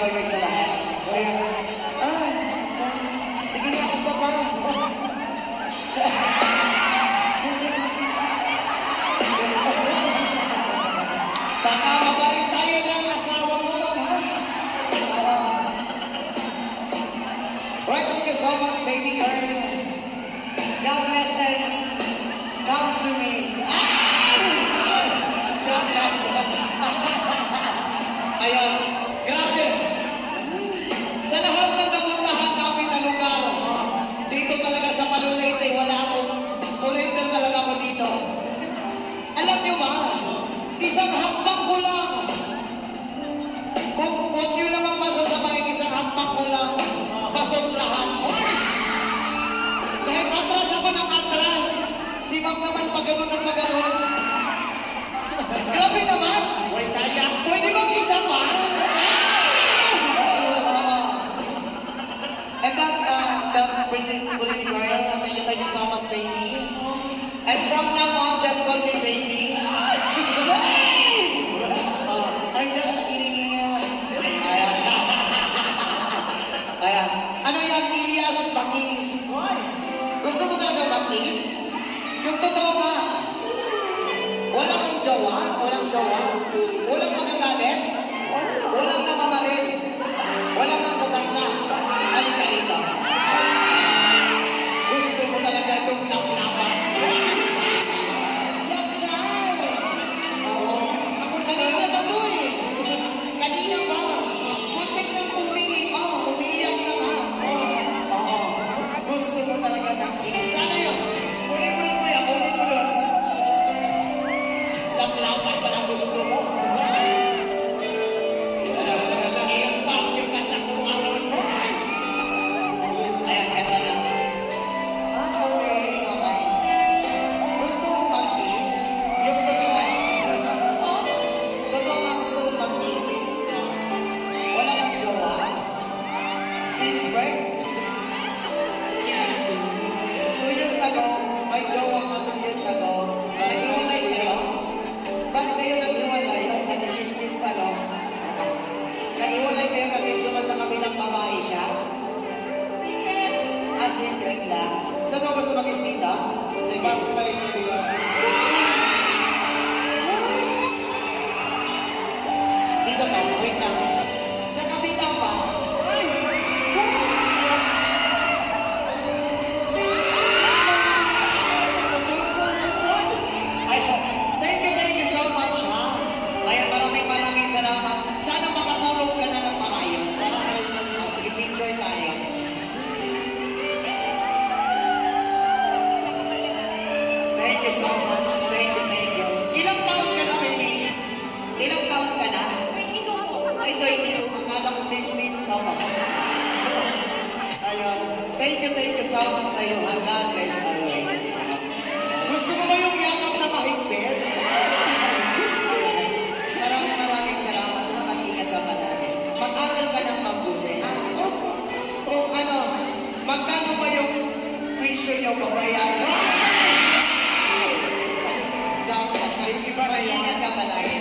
kayo sa lahat. Kaya, sige nga, isa pa. Baka mabarin tayo ng asawa mo. Right, thank you so much, baby girl. God bless and come to me. Ayun, grabe. Sa lahat ng napuntahan namin na lugar, dito talaga sa Malulete, wala akong surrender talaga ako dito. Alam niyo ba, isang hakbang ko lang. Kung huwag niyo lang ang masasabahin, isang hakbang ko lang, pasok lahat. Kahit atras ako ng atras, si Ma'am naman pagano'n ng pagano'n. Grabe naman! Pwede bang isa pa? And that pretty girl, thank you so much, baby. And from now on, just call me baby. I'm just kidding. Ayan. Ano yan, Elias Bakis? Gusto mo talaga Bakis? Yung totoo ba? Walang ang jowa? Walang jowa? Walang magagalit? Walang namamaril? Walang magsasaksa? Halika rito. Gusto mo talaga itong laplapan? Yan lang! Oo. Kanina pa to eh. Kanina pa. Muntik nang umingi. Umiiyak na nga. Oo. Gusto mo talaga ng isa na yun. Kunin mo rin ko yan. Kunin mo rin. Laplapan pala gusto mo. Ilampas yung kasakuan mo. Ayan, eto na. Okay. Gusto mo mag-kiss? Yung totoo. Totoo nga gusto mo mag-kiss? Wala kang jowa? Since birth? 2 years ago, may jowa ka 2 years ago. Nag-iwalay kayo? Ba't kayo nag-iwalay? Nag-business pa, no? Nag-iwalay kayo kasi sa kabilang babae siya? Secret lang. Saan mo gusto mag-is dito? Sige. Dito ka, wait lang. Sa kabila pa. Thank you so much, ha? Ayan, maraming salamat. Sana makatulog ka na ng maayos. Sige, picture tayo. Thank you so much. Thank you. Ilang taon ka na, baby? Ilang taon ka na? 22 po. Ay, 22. Akala ko 15 ka pa. Ayun. Thank you so much sa iyo. God bless always. Gusto mo ba yung yakap na mahigpit? Gusto mo. Maraming salamat na mag-ingat ka palagi. Mag-aral ka ng mabuti. Kung ano, magkano ba yung tuition yung babayaran? Mag-ingat ka palagi.